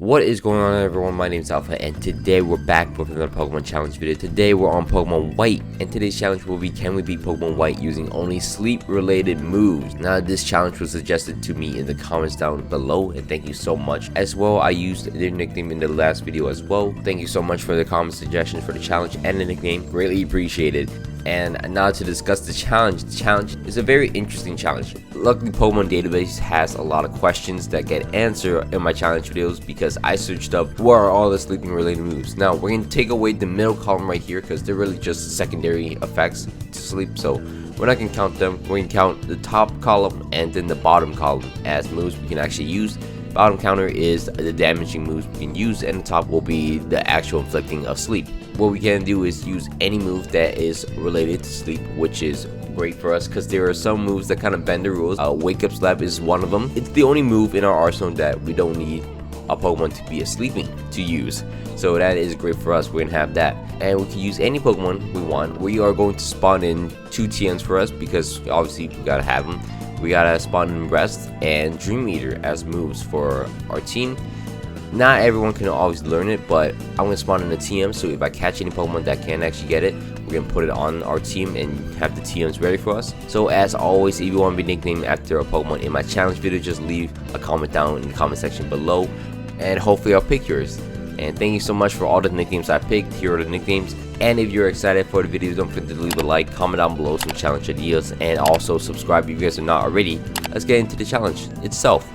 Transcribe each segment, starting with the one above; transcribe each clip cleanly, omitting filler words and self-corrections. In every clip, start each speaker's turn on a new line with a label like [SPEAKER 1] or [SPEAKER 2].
[SPEAKER 1] What is going on, everyone? My name is Alpha, and today we're back with another Pokemon challenge video. Today we're on Pokemon White, and today's challenge will be, can we beat Pokemon White using only sleep related moves? Now, this challenge was suggested to me in the comments down below, and thank you so much. As well, I used their nickname in the last video as well. Thank you so much for the comment suggestions for the challenge and the nickname, greatly appreciated. And now to discuss the challenge. The challenge is a very interesting challenge. Luckily, Pokemon database has a lot of questions that get answered in my challenge videos because I searched up what are all the sleeping related moves. Now we're going to take away the middle column right here because they're really just secondary effects to sleep, so we're not going to count them. We're going to count the top column and then the bottom column as moves we can actually use. Bottom counter is the damaging moves we can use, and the top will be the actual inflicting of sleep. What we can do is use any move that is related to sleep, which is great for us because there are some moves that kind of bend the rules. Wake Up Slap is one of them. It's the only move in our arsenal that we don't need a Pokemon to be sleeping to use, so that is great for us. We're gonna have that, and we can use any Pokemon we want. We are going to spawn in 2 TMs for us because obviously we gotta have them. We gotta spawn in Rest and Dream Eater as moves for our team. Not everyone can always learn it, but I'm gonna spawn in a TM, so if I catch any Pokemon that can actually get it, we're gonna put it on our team and have the TMs ready for us. So as always, if you want to be nicknamed after a Pokemon in my challenge video, just leave a comment down in the comment section below, and hopefully I'll pick yours. And thank you so much for all the nicknames I picked. Here are the nicknames. And if you're excited for the video, don't forget to leave a like, comment down below some challenge ideas, and also subscribe if you guys are not already. Let's get into the challenge itself.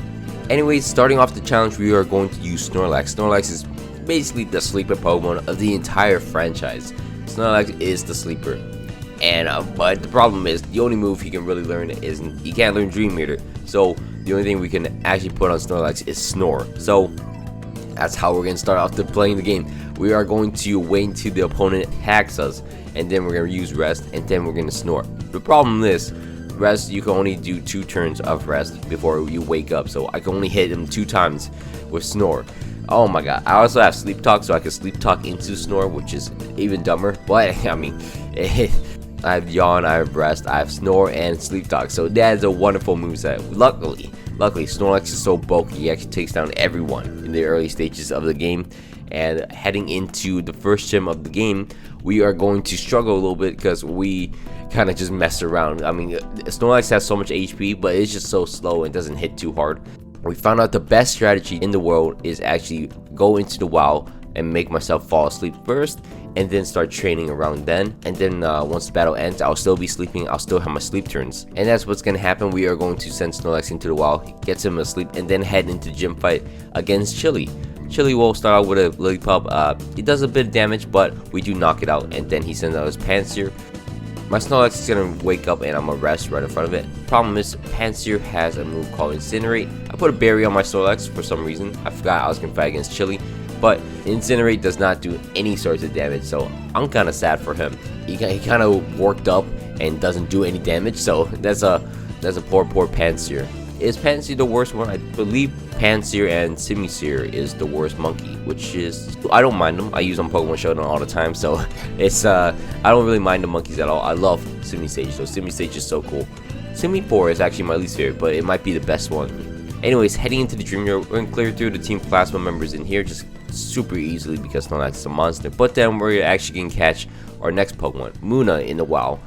[SPEAKER 1] Anyways, starting off the challenge, we are going to use Snorlax. Snorlax is basically the sleeper Pokemon of the entire franchise. Snorlax is the sleeper. And but the problem is, the only move he can really learn is he can't learn Dream Eater. So the only thing we can actually put on Snorlax is Snore. So that's how we're going to start off playing the game. We are going to wait until the opponent attacks us, and then we're going to use Rest, and then we're going to Snore. The problem is, Rest, you can only do 2 turns of Rest before you wake up, so I can only hit him 2 times with Snore. Oh my god. I also have Sleep Talk, so I can Sleep Talk into Snore, which is even dumber, but I mean, I have Yawn, I have Rest, I have Snore, and Sleep Talk, so that is a wonderful moveset. Luckily, Snorlax is so bulky, he actually takes down everyone in the early stages of the game. And heading into the first gym of the game, we are going to struggle a little bit because we kind of just mess around. I mean, Snorlax has so much HP, but it's just so slow and doesn't hit too hard. We found out the best strategy in the world is actually go into the WoW and make myself fall asleep first, and then start training around then. And then once the battle ends, I'll still be sleeping, I'll still have my sleep turns. And that's what's gonna happen. We are going to send Snorlax into the WoW, gets him asleep, and then head into gym fight against Chili. Chili will start out with a Lillipup. It does a bit of damage, but we do knock it out, and then he sends out his Pansear. My Snorlax is gonna wake up, and I'm gonna Rest right in front of it. Problem is, Pansear has a move called Incinerate. I put a berry on my Snorlax for some reason. I forgot I was gonna fight against Chili, but Incinerate does not do any sorts of damage, so I'm kind of sad for him. He kind of worked up and doesn't do any damage, so that's a poor Pansear. Is Pansear the worst one? I believe Pansear and Simisear is the worst monkey, which is, I don't mind them. I use them on Pokemon Showdown all the time, so it's I don't really mind the monkeys at all. I love Simisage, so Simisage is so cool. Simipour is actually my least favorite, but it might be the best one. Anyways, heading into the Dream Yard, we're going to clear through the Team Plasma members in here just super easily because Snorlax is a monster. But then we're actually going to catch our next Pokemon, Munna, in the WoW.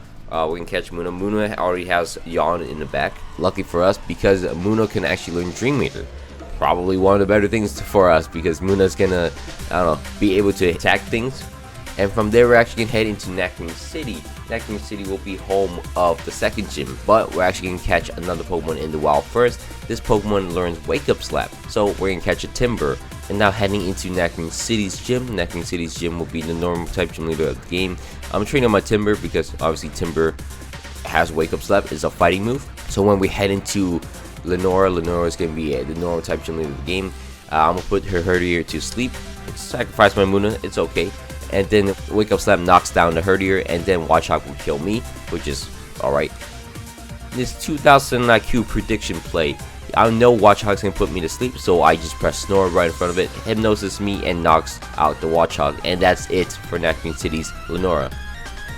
[SPEAKER 1] We can catch Munna. Munna already has Yawn in the back. Lucky for us, because Munna can actually learn Dream Eater. Probably one of the better things for us, because Munna's gonna, I don't know, be able to attack things. And from there, we're actually gonna head into Nacrene City. Nacrene City will be home of the second gym, but we're actually gonna catch another Pokemon in the wild first. This Pokemon learns Wake Up Slap, so we're gonna catch a Timber. And now heading into Nacrene City's gym. Nacrene City's gym will be the normal type gym leader of the game. I'm training my Timber because obviously Timber has Wake Up Slap, is a fighting move. So when we head into Lenora is going to be the normal type gym leader of the game. I'm going to put her Herdier to sleep, sacrifice my Munna, it's okay. And then Wake Up Slap knocks down the Herdier, and then Watchog will kill me, which is alright. This 2000 IQ prediction play. I know Watchog's gonna put me to sleep, so I just press Snore right in front of it, hypnosis me, and knocks out the Watchog, and that's it for Nacrene City's Lenora.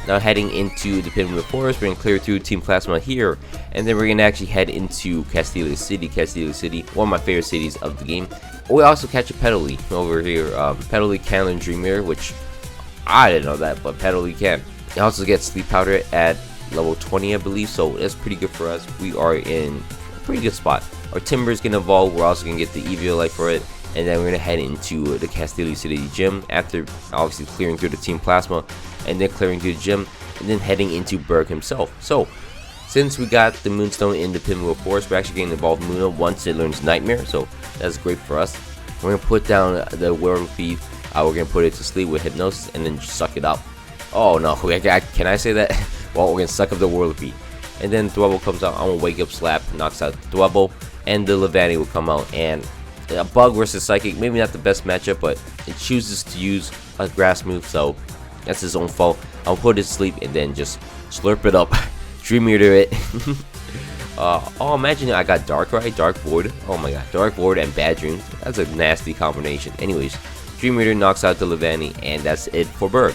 [SPEAKER 1] Now heading into the Pinwheel Forest, we're gonna clear through Team Plasma here, and then we're gonna actually head into Castilla City. Castilla City, one of my favorite cities of the game. We also catch a Petalii over here. Petalii can learn Dream Mirror, which I didn't know that, but Petalii can. It also gets Sleep Powder at level 20, I believe, so that's pretty good for us. We are in a pretty good spot. Our Timber is gonna evolve. We're also gonna get the Eviolite for it, and then we're gonna head into the Castilla City gym after obviously clearing through the Team Plasma, and then clearing through the gym, and then heading into Berg himself. So since we got the Moonstone in the Pinwheel Forest, we're actually getting involved in Luna once it learns Nightmare, so that's great for us. We're gonna put down the Whirlipede. We're gonna put it to sleep with Hypnosis, and then suck it up. Oh no, can I say that? Well, we're gonna suck up the Whirlipede, and then Dwebble comes out. I'm gonna Wake Up Slap, knocks out Dwebble, and the Levani will come out. And a Bug versus Psychic, maybe not the best matchup, but it chooses to use a grass move, so that's his own fault. I'll put it to sleep and then just slurp it up. Dream Meter it. Oh, imagine I got Dark Void. Oh my god, Dark Void and Bad Dreams. That's a nasty combination. Anyways, Dream Meter knocks out the Levani, and that's it for Berg.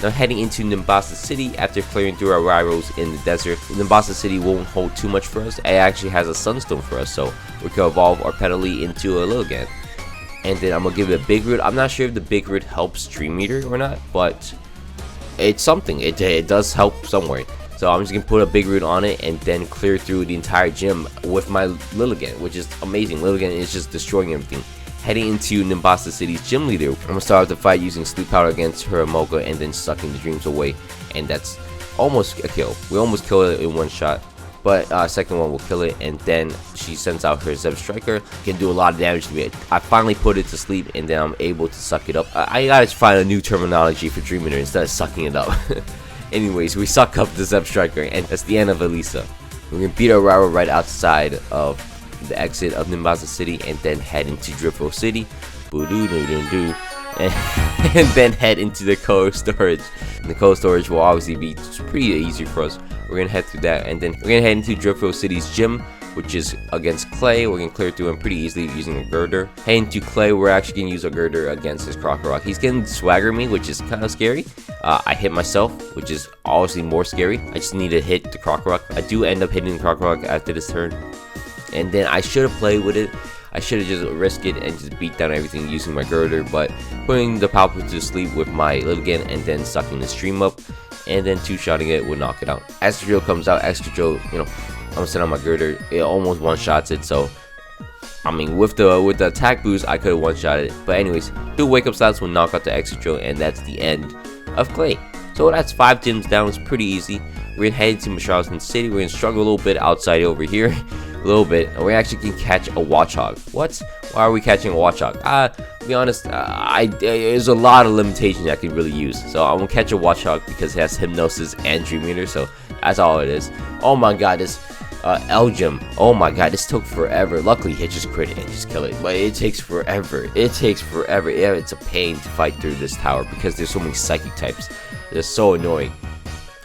[SPEAKER 1] Now heading into Nimbasa City after clearing through our rivals in the desert. Nimbasa City won't hold too much for us. It actually has a Sunstone for us, so we can evolve our Petalii into a Lilligant. And then I'm gonna give it a Big Root. I'm not sure if the Big Root helps Dream Meter or not, but it's something. It does help somewhere. So I'm just gonna put a Big Root on it and then clear through the entire gym with my Lilligant, which is amazing. Lilligant is just destroying everything. Heading into Nimbasa City's gym leader, I'm gonna start off the fight using Sleep Powder against her Mocha and then sucking the dreams away, and that's almost a kill. We almost killed it in one shot, but second one will kill it, and then she sends out her Zeb Striker, can do a lot of damage to it. I finally put it to sleep, and then I'm able to suck it up. I gotta find a new terminology for Dream Meter instead of sucking it up. Anyways, we suck up the Zeb Striker, and that's the end of Elisa. We're gonna beat our rival right outside of the exit of Nimbasa City, and then head into Driftville City, and then head into the cold storage. And the cold storage will obviously be pretty easy for us. We're gonna head through that, and then we're gonna head into Driftville City's gym, which is against Clay. We're gonna clear through him pretty easily using a girder. Heading to Clay, we're actually gonna use a girder against his Crocorock. He's getting swagger me, which is kind of scary. I hit myself, which is obviously more scary. I just need to hit the Crocorock. I do end up hitting the Crocorock after this turn, and then I should have played with it. I should have just risked it and just beat down everything using my girder, but putting the Palpable to sleep with my Lilligant and then sucking the stream up, and then two-shotting it would knock it out. Extra Drill comes out. Extra Drill, you know, I'm gonna send out my girder. It almost one-shots it, so I mean, with the attack boost, I could have one-shot it. But anyways, 2 wake-up slots will knock out the Extra Drill, and that's the end of Clay. So that's 5 gyms down. It's pretty easy. We're gonna head to Charleston City. We're gonna struggle a little bit outside over here, a little bit, and we actually can catch a Watchog. What? Why are we catching a Watchog? To be honest, there's a lot of limitations I could really use. So I'm gonna catch a Watchog because it has Hypnosis and Dream Meter. So that's all it is. Oh my god, this Elgin. Oh my god, this took forever. Luckily, hit just crit it and just kill it. But it takes forever. It takes forever. Yeah, it's a pain to fight through this tower because there's so many psychic types. They're so annoying.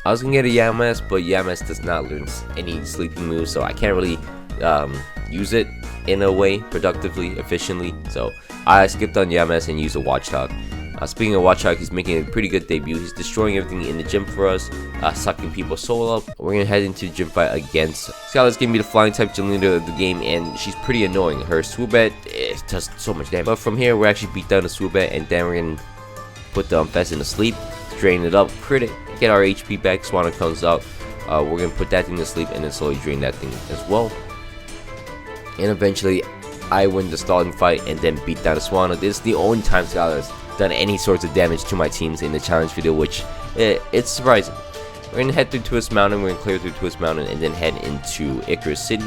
[SPEAKER 1] I was gonna get a Yamas, but Yamas does not learn any sleeping moves, so I can't really use it in a way productively, efficiently. So I skipped on Yamas and used a Watchdog. Speaking of Watchdog, he's making a pretty good debut. He's destroying everything in the gym for us, sucking people's soul up. We're gonna head into the gym fight against Skylar's gonna be the flying type gym leader of the game, and she's pretty annoying. Her Swoobet does so much damage. But from here, we're actually beat down the Swoobet, and then we're gonna put the Fest into sleep, drain it up, crit it, get our HP back. Swanna comes out. We're gonna put that thing to sleep and then slowly drain that thing as well. And eventually, I win the stalling fight and then beat down the Swanna. This is the only time Skylar's done any sorts of damage to my teams in the challenge video, which it's surprising. We're gonna head through Twist Mountain. We're gonna clear through Twist Mountain and then head into Icarus City.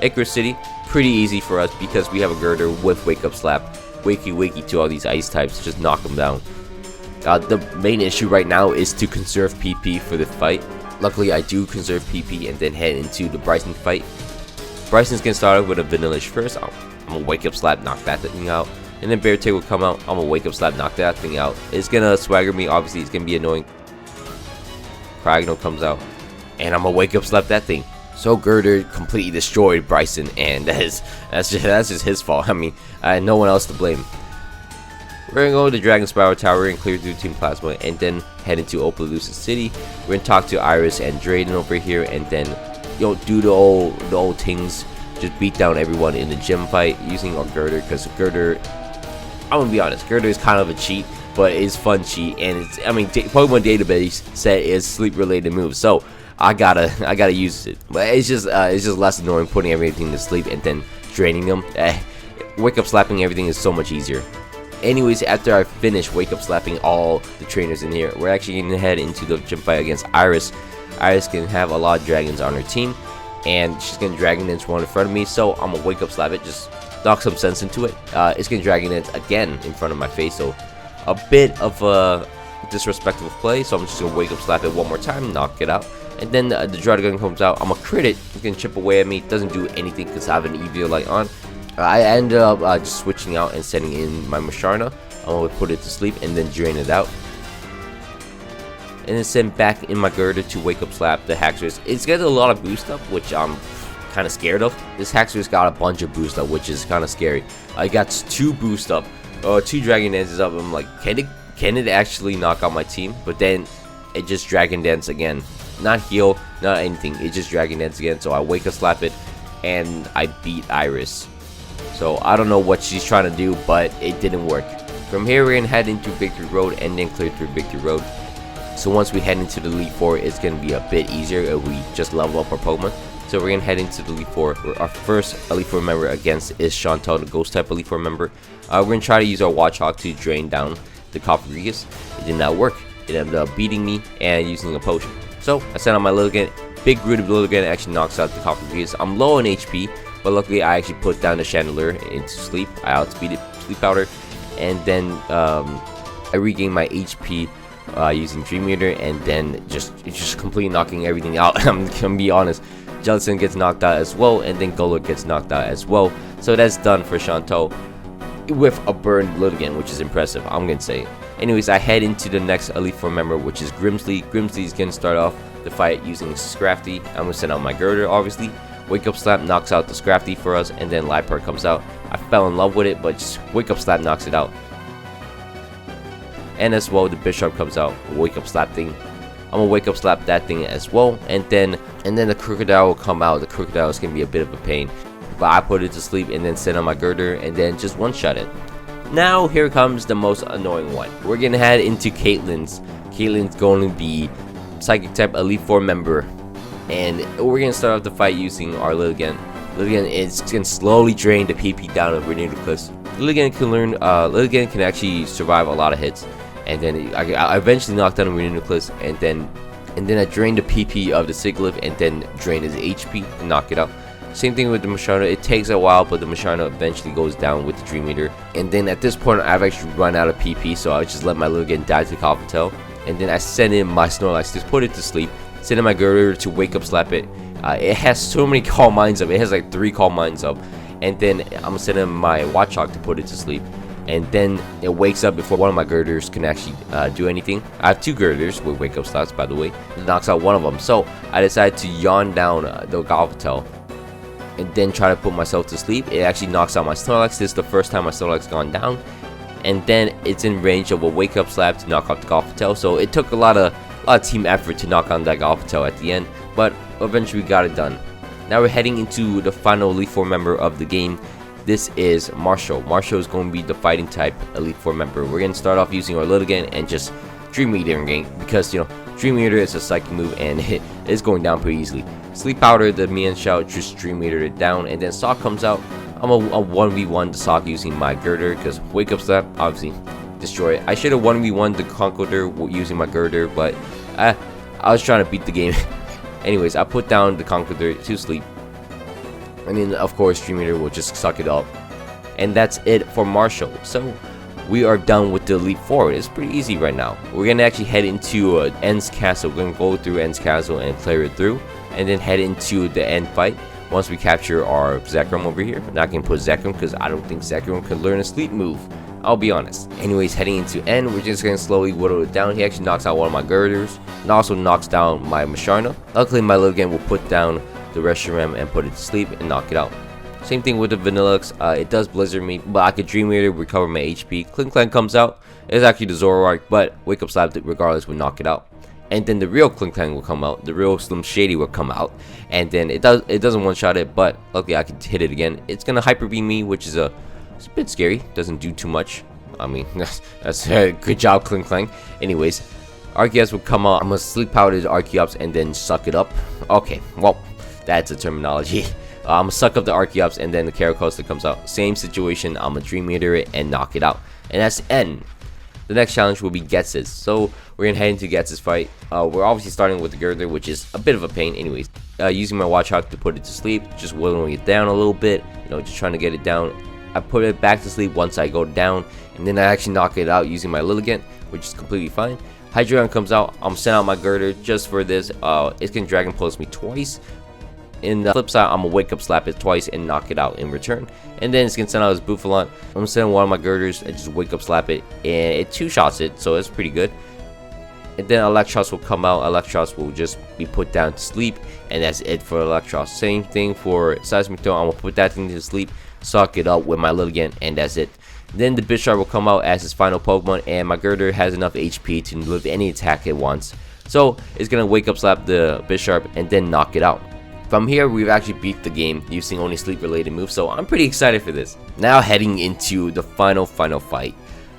[SPEAKER 1] Icarus City, pretty easy for us because we have a girder with Wake Up Slap. Wakey to all these ice types, just knock them down. The main issue right now is to conserve PP for the fight. Luckily, I do conserve PP and then head into the Bryson fight. Bryson's gonna start off with a Vanillish first. I'm gonna Wake Up Slap, knock that thing out. And then Bear Tail will come out. I'm gonna Wake Up Slap, knock that thing out. It's gonna swagger me, obviously, it's gonna be annoying. Cryogonal comes out. And I'm gonna Wake Up Slap that thing. So Girder completely destroyed Bryson, and that's just his fault. I mean, no one else to blame. We're gonna go to the Dragon Spiral Tower and clear through Team Plasma, and then head into Opelousas City. We're gonna talk to Iris and Drayden over here, and then do the old things. Just beat down everyone in the gym fight using our Girder, because Girder, I'm gonna be honest, Girder is kind of a cheat, but it's fun cheat, and it's, I mean, Pokemon database said it's sleep related moves, so I gotta use it. But it's just less annoying putting everything to sleep and then draining them. Wake up slapping everything is so much easier. Anyways, after I finish wake up slapping all the trainers in here, we're actually gonna head into the gym fight against Iris. Iris can have a lot of dragons on her team, and she's gonna Dragon Dance one in front of me, so I'm gonna wake up slap it, just knock some sense into it. It's gonna Dragon Dance again in front of my face, so a bit of a disrespectful play, so I'm just gonna wake up slap it one more time, knock it out, and then the Dragon comes out. I'm gonna crit it. It's gonna chip away at me. It doesn't do anything because I have an EV light on. I ended up just switching out and setting in my Musharna. I'm gonna put it to sleep and then drain it out, and then send back in my Girder to wake up slap the Haxorus. It's got a lot of boost up, which I'm kind of scared of. This Haxorus got a bunch of boost up, which is kind of scary. I got 2 boost up, 2 Dragon Dances up. I'm like, can it actually knock out my team? But then it just Dragon Dance again. Not heal, not anything. It just Dragon Dance again. So I wake up slap it, and I beat Iris. So I don't know what she's trying to do, but it didn't work. From here, we're gonna head into Victory Road and then clear through Victory Road. So once we head into the Elite Four, it's gonna be a bit easier if we just level up our Pokemon. So we're gonna head into the Elite Four. Our first Elite Four member against is Chantal, the Ghost type Elite Four member. We're gonna try to use our Watchhawk to drain down the Cofagrigus. It did not work. It ended up beating me and using a potion. So I sent out my Lilligant. Big Rooted Lilligant actually knocks out the Cofagrigus. I'm low on HP, but luckily I actually put down the Chandelier into sleep. I outspeeded Sleep Powder, and then I regained my HP using Dream Eater, and then just completely knocking everything out. I'm gonna be honest. Jellicent gets knocked out as well, and then Golurk gets knocked out as well. So that's done for Chantal with a burned Lilligant, which is impressive, I'm gonna say. Anyways, I head into the next Elite Four member, which is Grimsley. Grimsley is gonna start off the fight using Scrafty. I'm gonna send out my Girder, obviously. Wake Up Slap knocks out the Scrafty for us, and then Liepard comes out. I fell in love with it, but just Wake Up Slap knocks it out. And as well, the Bishop comes out, Wake Up Slap thing. I'm gonna Wake Up Slap that thing as well, and then the Crocodile will come out. The Crocodile is gonna be a bit of a pain, but I put it to sleep and then send out my Girder and then just one-shot it. Now here comes the most annoying one. We're gonna head into Caitlyn's. Caitlyn's going to be Psychic type Elite Four member, and we're gonna start off the fight using our Lilligant. Lilligant is gonna slowly drain the PP down of Renewdiclus. Lilligant can learn. Lilligant can actually survive a lot of hits, and then I eventually knocked down Renewdiclus, and then I drained the PP of the Sigilyph, and then drain his HP and knock it out. Same thing with the Musharna. It takes a while, but the Musharna eventually goes down with the Dream Eater. And then at this point, I've actually run out of PP, so I just let my Lilligant die to Coffintail. And then I send in my Snorlax to put it to sleep. Send in my Girder to Wake Up Slap it. It has so many Calm Minds up. It has like 3 Calm Minds up. And then I'm gonna send in my Watchhawk to put it to sleep. And then it wakes up before one of my Girders can actually do anything. I have 2 Girders with Wake Up Slaps, by the way. It knocks out one of them. So I decided to yawn down the Coffintail, and then try to put myself to sleep. It actually knocks out my Snorlax. This is the first time my Snorlax gone down, and then it's in range of a Wake Up Slap to knock out the Coffintail. So it took a lot of team effort to knock on that Coffintail at the end, but eventually we got it done. Now we're heading into the final Elite Four member of the game. This is Marshall. Marshall is going to be the fighting type Elite Four member. We're going to start off using our Lilligant and just Dream Eater in game, because Dream Eater is a psychic move and it is going down pretty easily. Sleep Powder, the Mian Shout, just Dream Eater it down, and then Sock comes out. I'm a 1v1 the Sock using my Girder, because Wake Up Slap, obviously, destroy it. I should have 1v1 the Conkeldurr using my Girder, but I was trying to beat the game. Anyways, I put down the Conkeldurr to sleep, and then of course Dream Eater will just suck it up. And that's it for Marshall. So we are done with the Elite Four. It's pretty easy right now. We're gonna actually head into End's Castle. We're gonna go through End's Castle and clear it through, and then head into the end fight once we capture our Zekrom over here. I'm not gonna put Zekrom because I don't think Zekrom can learn a sleep move, I'll be honest. Anyways, heading into End, we're just gonna slowly whittle it down. He actually knocks out one of my Girders, and also knocks down my Musharna. Luckily, my Lilligant will put down the Reshiram and put it to sleep and knock it out. Same thing with the Vanillux. It does blizzard me, but I could Dream Eater, recover my HP. Clink Clank comes out. It's actually the Zoroark, but Wake Up Slap regardless would knock it out. And then the real Clink Clank will come out. The real Slim Shady will come out. And then it doesn't one-shot it, but luckily I could hit it again. It's gonna Hyper Beam me, which is it's a bit scary. Doesn't do too much. I mean, that's a good job, Clink Clank. Anyways, Arceus will come out. I'm gonna Sleep Powder the Arceus and then suck it up. Okay, well, that's a terminology. I'm gonna suck up the Arceus and then the Caracosta comes out. Same situation. I'm gonna Dream Eater it and knock it out. And that's the end. The next challenge will be Ghetsis. So we're gonna head into Ghetsis fight. We're obviously starting with the Girder, which is a bit of a pain. Anyways, using my Watchhawk to put it to sleep, just whittling it down a little bit. You know, just trying to get it down. I put it back to sleep once I go down, and then I actually knock it out using my Lilligant, which is completely fine. Hydreigon comes out. I'm sending out my Girder just for this. It's gonna Dragon Pulse me twice. In the flip side, I'm gonna Wake Up Slap it twice and knock it out in return. And then it's gonna send out his Bouffalant. I'm gonna send one of my Girders and just Wake Up Slap it, and it two-shots it, so it's pretty good. And then Electros will come out. Electros will just be put down to sleep, and that's it for Electros. Same thing for Seismic Throw. I'm gonna put that thing to sleep, suck it up with my Lilligant, and that's it. Then the Bisharp will come out as his final Pokemon, and my Girder has enough HP to live any attack it wants. So it's gonna Wake Up Slap the Bisharp and then knock it out. From here, we've actually beat the game using only sleep-related moves, so I'm pretty excited for this. Now heading into the final fight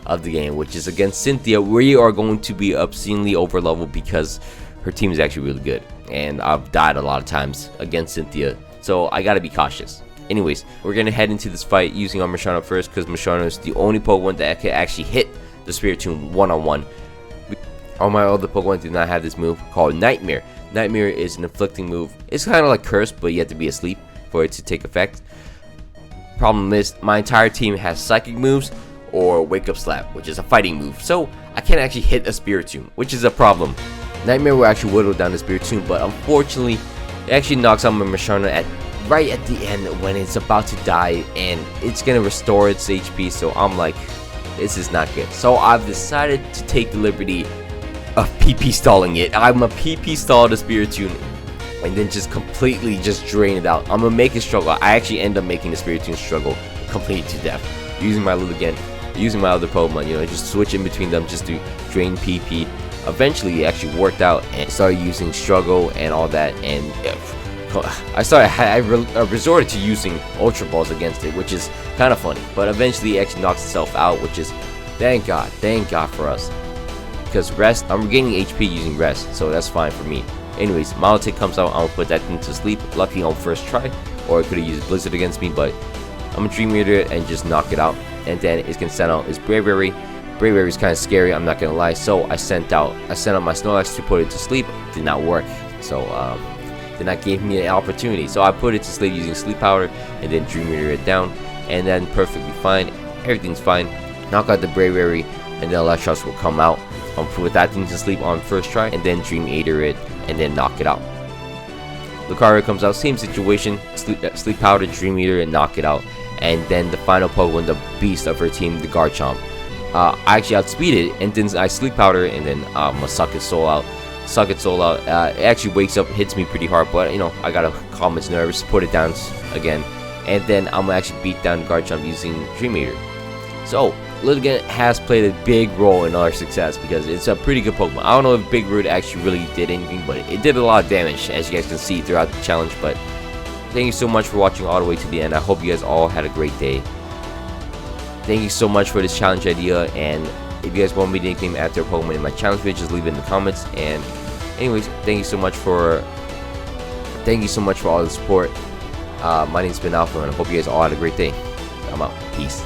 [SPEAKER 1] of the game, which is against Cynthia. We are going to be obscenely over-leveled because her team is actually really good, and I've died a lot of times against Cynthia, so I gotta be cautious. Anyways, we're gonna head into this fight using our Musharna first, because Musharna is the only Pokemon that can actually hit the Spiritomb one-on-one. All my other Pokemon do not have this move called Nightmare. Nightmare is an inflicting move. It's kind of like Curse, but you have to be asleep for it to take effect. Problem is, my entire team has Psychic moves or Wake Up Slap, which is a fighting move. So I can't actually hit a Spiritomb, which is a problem. Nightmare will actually whittle down the Spiritomb, but unfortunately, it actually knocks out my Musharna right at the end when it's about to die, and it's gonna restore its HP. So I'm like, this is not good. So I've decided to take the liberty of PP stalling it. I'm a PP stall the Spiritomb and then just completely just drain it out. I'm gonna make it struggle. I actually end up making the Spiritomb struggle completely to death using my Lilligant, using my other Pokemon, you know, just switch in between them just to drain PP. Eventually it actually worked out and started using struggle and all that, and I resorted to using Ultra Balls against it, which is kind of funny, but eventually it actually knocks itself out, which is thank God for us. Because rest, I'm regaining HP using rest, so that's fine for me. Anyways, Milotic comes out, I'm gonna put that thing to sleep. Lucky on first try, or it could have used Blizzard against me, but I'm gonna Dream Eater it and just knock it out. And then it's gonna send out his Braviary. Braviary is kind of scary, I'm not gonna lie. So I sent out my Snorlax to put it to sleep. Did not work, so did not give me an opportunity. So I put it to sleep using Sleep Powder and then Dream Eater it down, and then perfectly fine. Everything's fine. Knock out the Braviary, and then Electros will come out. I'll put that thing to sleep on first try and then Dream Eater it and then knock it out. Lucario comes out, same situation, Sleep Powder, Dream Eater and knock it out. And then the final Pokemon, the beast of her team, the Garchomp. I actually outspeed it and then I Sleep Powder and then I'm gonna suck its soul out. It actually wakes up, hits me pretty hard, but you know, I gotta calm its nerves, put it down again. And then I'm gonna actually beat down Garchomp using Dream Eater. So Lilligant has played a big role in our success because it's a pretty good Pokemon. I don't know if Big Root actually really did anything, but it did a lot of damage, as you guys can see throughout the challenge. But thank you so much for watching all the way to the end. I hope you guys all had a great day. Thank you so much for this challenge idea, and if you guys want me to nickname after a Pokemon in my challenge video, just leave it in the comments. And anyways, thank you so much for all the support. My name's been Alpha, and I hope you guys all had a great day. I'm out. Peace.